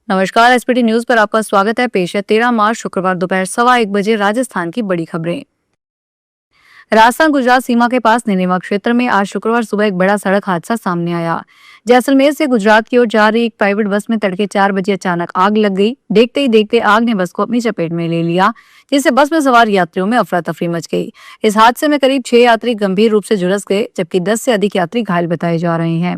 नमस्कार। SPT news पर आपका स्वागत है। पेश है 13 मार्च शुक्रवार दोपहर 1:15 राजस्थान की बड़ी खबरें। राजस्थान गुजरात सीमा के पास नेनेवा क्षेत्र में आज शुक्रवार सुबह एक बड़ा सड़क हादसा सामने आया। जैसलमेर से गुजरात की ओर जा रही एक प्राइवेट बस में तड़के 4 बजे अचानक आग लग गई। देखते ही देखते आग ने बस को अपनी चपेट में ले लिया, जिससे बस में सवार यात्रियों में अफरा तफरी मच गई। इस हादसे में करीब 6 यात्री गंभीर रूप से झुलस गए, जबकि 10 से अधिक यात्री घायल बताए जा रहे हैं।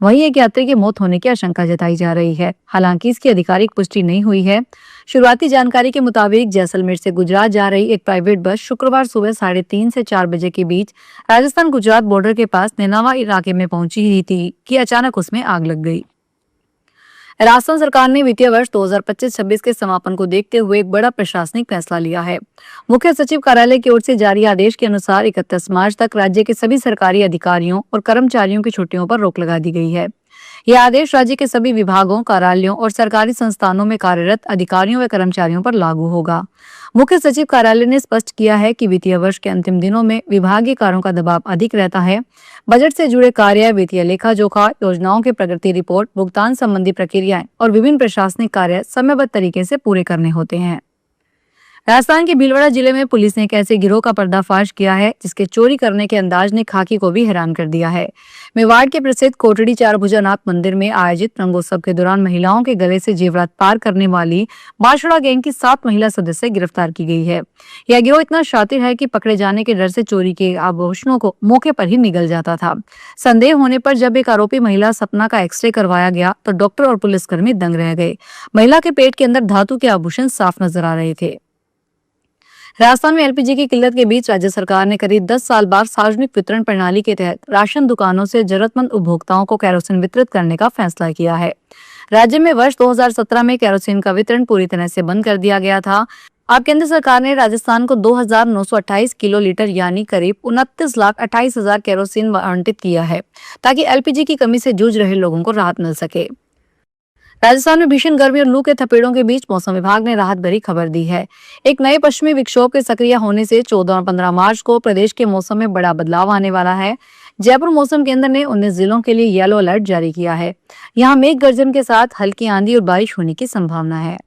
वहीं एक यात्री की मौत होने की आशंका जताई जा रही है, हालांकि इसकी आधिकारिक पुष्टि नहीं हुई है। शुरुआती जानकारी के मुताबिक जैसलमेर से गुजरात जा रही एक प्राइवेट बस शुक्रवार सुबह 3:30 से 4 बजे के बीच राजस्थान गुजरात बॉर्डर के पास नेनावा इलाके में पहुंची ही थी कि अचानक उसमें आग लग गई। राजस्थान सरकार ने वित्तीय वर्ष 2025-26 के समापन को देखते हुए एक बड़ा प्रशासनिक फैसला लिया है। मुख्य सचिव कार्यालय की ओर से जारी आदेश के अनुसार 31 मार्च तक राज्य के सभी सरकारी अधिकारियों और कर्मचारियों की छुट्टियों पर रोक लगा दी गई है। यह आदेश राज्य के सभी विभागों, कार्यालयों और सरकारी संस्थानों में कार्यरत अधिकारियों व कर्मचारियों पर लागू होगा। मुख्य सचिव कार्यालय ने स्पष्ट किया है कि वित्तीय वर्ष के अंतिम दिनों में विभागीय कार्यों का दबाव अधिक रहता है। बजट से जुड़े कार्य, वित्तीय लेखा जोखा, योजनाओं की प्रगति रिपोर्ट, भुगतान संबंधी प्रक्रियाएं और विभिन्न प्रशासनिक कार्य समयबद्ध तरीके से पूरे करने होते हैं। राजस्थान के भीलवाड़ा जिले में पुलिस ने एक ऐसे गिरोह का पर्दाफाश किया है जिसके चोरी करने के अंदाज ने खाकी को भी हैरान कर दिया है। मेवाड़ के प्रसिद्ध कोटड़ी चारभुजानाथ मंदिर में आयोजित रंगोत्सव के दौरान महिलाओं के गले से जेवरात पार करने वाली बांसुड़ा गैंग की 7 महिला सदस्य गिरफ्तार की गई है। यह गिरोह इतना शातिर है कि पकड़े जाने के डर से चोरी के आभूषणों को मौके पर ही निगल जाता था। संदेह होने पर जब एक आरोपी महिला सपना का एक्सरे करवाया गया तो डॉक्टर और पुलिसकर्मी दंग रह गए। महिला के पेट के अंदर धातु के आभूषण साफ नजर आ रहे थे। राजस्थान में एलपीजी की किल्लत के बीच राज्य सरकार ने करीब 10 साल बाद सार्वजनिक वितरण प्रणाली के तहत राशन दुकानों से जरूरतमंद उपभोक्ताओं को केरोसिन वितरित करने का फैसला किया है। राज्य में वर्ष 2017 में केरोसिन का वितरण पूरी तरह से बंद कर दिया गया था। अब केंद्र सरकार ने राजस्थान को 2,928 किलो लीटर यानी करीब 29,28,000 केरोसिन आवंटित किया है, ताकि एलपीजी की कमी से जूझ रहे लोगों को राहत मिल सके। राजस्थान में भीषण गर्मी और लू के थपेड़ों के बीच मौसम विभाग ने राहत भरी खबर दी है। एक नए पश्चिमी विक्षोभ के सक्रिय होने से 14 और 15 मार्च को प्रदेश के मौसम में बड़ा बदलाव आने वाला है। जयपुर मौसम केंद्र ने 19 जिलों के लिए येलो अलर्ट जारी किया है। यहाँ मेघ गर्जन के साथ हल्की आंधी और बारिश होने की संभावना है।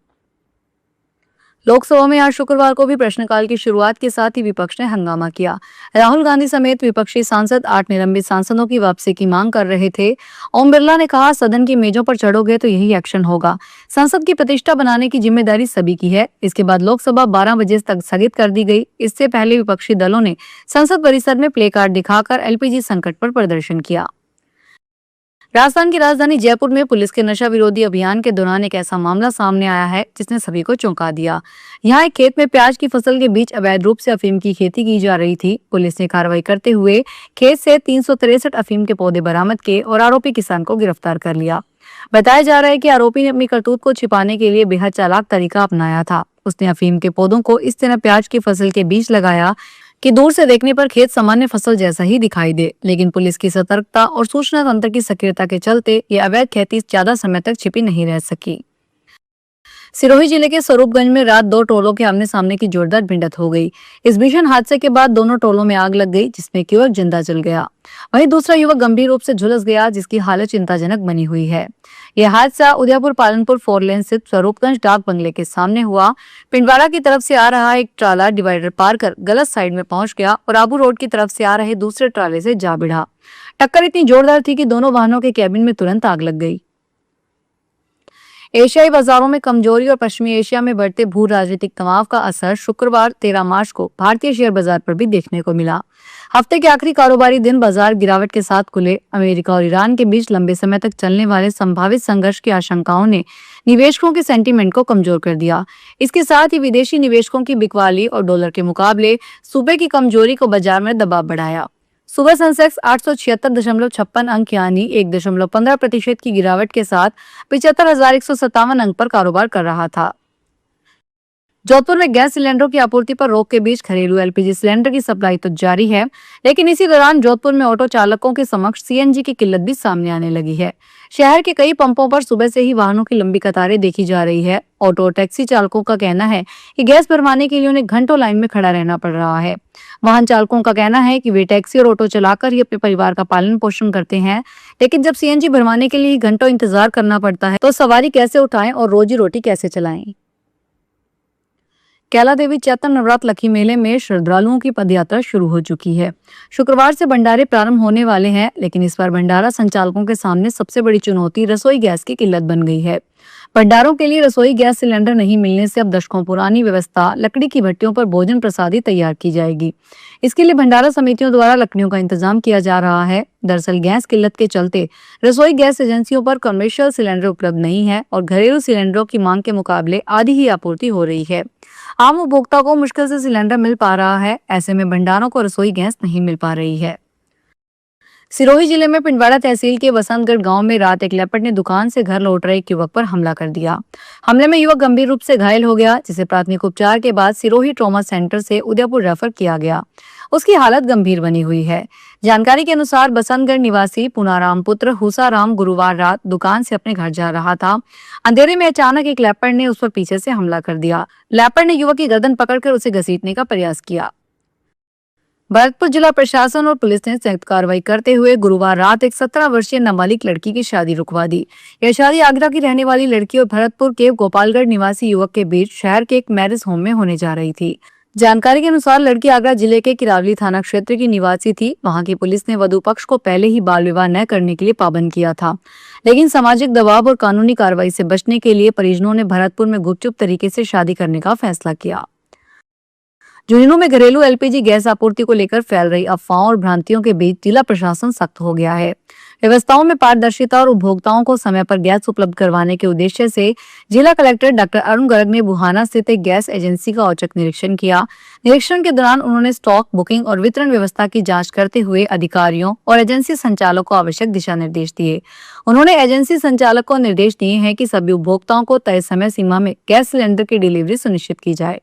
लोकसभा में आज शुक्रवार को भी प्रश्नकाल की शुरुआत के साथ ही विपक्ष ने हंगामा किया। राहुल गांधी समेत विपक्षी सांसद 8 निलंबित सांसदों की वापसी की मांग कर रहे थे। ओम बिरला ने कहा, सदन की मेजों पर चढ़ोगे तो यही एक्शन होगा। संसद की प्रतिष्ठा बनाने की जिम्मेदारी सभी की है। इसके बाद लोकसभा 12 बजे तक स्थगित कर दी गई। इससे पहले विपक्षी दलों ने संसद परिसर में प्ले कार्ड दिखाकर एलपीजी संकट पर प्रदर्शन किया। राजस्थान की राजधानी जयपुर में पुलिस के नशा विरोधी अभियान के दौरान एक ऐसा मामला सामने आया है जिसने सभी को चौंका दिया। यहाँ एक खेत में प्याज की फसल के बीच अवैध रूप से अफीम की खेती की जा रही थी। पुलिस ने कार्रवाई करते हुए खेत से 363 अफीम के पौधे बरामद किए और आरोपी किसान को गिरफ्तार कर लिया। बताया जा रहा है कि आरोपी ने अपनी करतूत को छिपाने के लिए बेहद चालाक तरीका अपनाया था। उसने अफीम के पौधों को इस तरह प्याज की फसल के बीच लगाया कि दूर से देखने पर खेत सामान्य फसल जैसा ही दिखाई दे, लेकिन पुलिस की सतर्कता और सूचना तंत्र की सक्रियता के चलते ये अवैध खेती ज्यादा समय तक छिपी नहीं रह सकी। सिरोही जिले के स्वरूपगंज में रात 2 टोलों के आमने सामने की जोरदार भिड़ंत हो गई। इस भीषण हादसे के बाद दोनों टोलों में आग लग गई, जिसमें एक युवक जिंदा जल गया। वहीं दूसरा युवक गंभीर रूप से झुलस गया, जिसकी हालत चिंताजनक बनी हुई है। यह हादसा उदयपुर पालनपुर 4 लेन स्थित स्वरूपगंज डाक बंगले के सामने हुआ। पिंडवाड़ा की तरफ से आ रहा एक ट्राला डिवाइडर पार कर गलत साइड में पहुंच गया और आबू रोड की तरफ से आ रहे दूसरे ट्राले से जा भिड़ा। टक्कर इतनी जोरदार थी कि दोनों वाहनों के कैबिन में तुरंत आग लग गई। एशियाई बाजारों में कमजोरी और पश्चिमी एशिया में बढ़ते भू राजनीतिक तनाव का असर शुक्रवार 13 मार्च को भारतीय शेयर बाजार पर भी देखने को मिला। हफ्ते के आखिरी कारोबारी दिन बाजार गिरावट के साथ खुले। अमेरिका और ईरान के बीच लंबे समय तक चलने वाले संभावित संघर्ष की आशंकाओं ने निवेशकों के सेंटीमेंट को कमजोर कर दिया। इसके साथ ही विदेशी निवेशकों की बिकवाली और डॉलर के मुकाबले सूबे की कमजोरी को बाजार में दबाव बढ़ाया। सुबह सेंसेक्स 876.56 अंक यानी 1.15% की गिरावट के साथ 75,157 अंक पर कारोबार कर रहा था। जोधपुर में गैस सिलेंडरों की आपूर्ति पर रोक के बीच घरेलू एलपीजी सिलेंडर की सप्लाई तो जारी है, लेकिन इसी दौरान जोधपुर में ऑटो चालकों के समक्ष सीएनजी की किल्लत भी सामने आने लगी है। शहर के कई पंपों पर सुबह से ही वाहनों की लंबी कतारें देखी जा रही है। ऑटो और टैक्सी चालकों का कहना है कि गैस भरवाने के लिए उन्हें घंटों लाइन में खड़ा रहना पड़ रहा है। वाहन चालकों का कहना है कि वे टैक्सी और ऑटो चलाकर ही अपने परिवार का पालन पोषण करते हैं, लेकिन जब सीएनजी भरवाने के लिए घंटों इंतजार करना पड़ता है तो सवारी कैसे उठाएं और रोजी रोटी कैसे चलाएं। कैला देवी चैत्र नवरात्र लखी मेले में श्रद्धालुओं की पदयात्रा शुरू हो चुकी है। शुक्रवार से भंडारे प्रारंभ होने वाले हैं, लेकिन इस बार भंडारा संचालकों के सामने सबसे बड़ी चुनौती रसोई गैस की किल्लत बन गई है। भंडारों के लिए रसोई गैस सिलेंडर नहीं मिलने से अब दशकों पुरानी व्यवस्था लकड़ी की भट्टियों पर भोजन प्रसादी तैयार की जाएगी। इसके लिए भंडारा समितियों द्वारा लकड़ियों का इंतजाम किया जा रहा है। दरअसल गैस किल्लत के चलते रसोई गैस एजेंसियों पर कमर्शियल सिलेंडर उपलब्ध नहीं है और घरेलू सिलेंडरों की मांग के मुकाबले आधी ही आपूर्ति हो रही है। आम उपभोक्ता को मुश्किल से सिलेंडर मिल पा रहा है, ऐसे में भंडारों को रसोई गैस नहीं मिल पा रही है। सिरोही जिले में पिंडवाड़ा तहसील के वसंतगढ़ गांव में रात एक लेपर्ड ने दुकान से घर लौट रहे एक युवक पर हमला कर दिया। हमले में युवक गंभीर रूप से घायल हो गया, जिसे प्राथमिक उपचार के बाद सिरोही ट्रॉमा सेंटर से उदयपुर रेफर किया गया। उसकी हालत गंभीर बनी हुई है। जानकारी के अनुसार बसंतगढ़ निवासी पुनाराम पुत्र हुसाराम गुरुवार रात दुकान से अपने घर जा रहा था। अंधेरे में अचानक एक लेपर्ड ने उस पर पीछे से हमला कर दिया। लेपर्ड ने युवक की गर्दन पकड़कर उसे घसीटने का प्रयास किया। भरतपुर जिला प्रशासन और पुलिस ने संयुक्त कार्रवाई करते हुए गुरुवार रात एक 17 वर्षीय नाबालिग लड़की की शादी रुकवा दी। यह शादी आगरा की रहने वाली लड़की और भरतपुर के गोपालगढ़ निवासी युवक के बीच शहर के एक मैरिज होम में होने जा रही थी। जानकारी के अनुसार लड़की आगरा जिले के किरावली थाना क्षेत्र की निवासी थी। वहां की पुलिस ने वधू पक्ष को पहले ही बाल विवाह न करने के लिए पाबंद किया था, लेकिन सामाजिक दबाव और कानूनी कार्रवाई से बचने के लिए परिजनों ने भरतपुर में गुपचुप तरीके से शादी करने का फैसला किया। झुंझुनू में घरेलू एलपीजी गैस आपूर्ति को लेकर फैल रही अफवाहों और भ्रांतियों के बीच जिला प्रशासन सख्त हो गया है। व्यवस्थाओं में पारदर्शिता और उपभोक्ताओं को समय पर गैस उपलब्ध करवाने के उद्देश्य से जिला कलेक्टर डॉक्टर अरुण गर्ग ने बुहाना स्थित एक गैस एजेंसी का औचक निरीक्षण किया। निरीक्षण के दौरान उन्होंने स्टॉक, बुकिंग और वितरण व्यवस्था की जांच करते हुए अधिकारियों और एजेंसी संचालक को आवश्यक दिशा निर्देश दिए। उन्होंने एजेंसी संचालक को निर्देश दिए हैं कि सभी उपभोक्ताओं को तय समय सीमा में गैस सिलेंडर की डिलीवरी सुनिश्चित की जाए।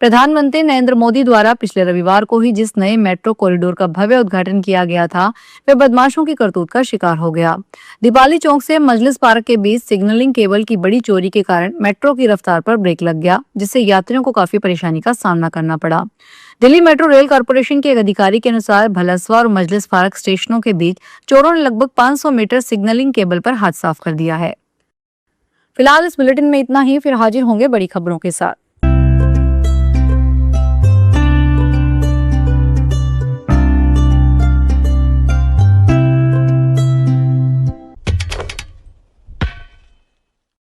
प्रधानमंत्री नरेंद्र मोदी द्वारा पिछले रविवार को ही जिस नए मेट्रो कॉरिडोर का भव्य उद्घाटन किया गया था, वह बदमाशों की करतूत का शिकार हो गया। दीपाली चौक से मजलिस पार्क के बीच सिग्नलिंग केबल की बड़ी चोरी के कारण मेट्रो की रफ्तार पर ब्रेक लग गया, जिससे यात्रियों को काफी परेशानी का सामना करना पड़ा। दिल्ली मेट्रो रेल कॉर्पोरेशन के एक अधिकारी के अनुसार भलसवा और मजलिस पार्क स्टेशनों के बीच चोरों ने लगभग 500 मीटर सिग्नलिंग केबल पर हाथ साफ कर दिया है। फिलहाल इस बुलेटिन में इतना ही, फिर हाजिर होंगे बड़ी खबरों के साथ।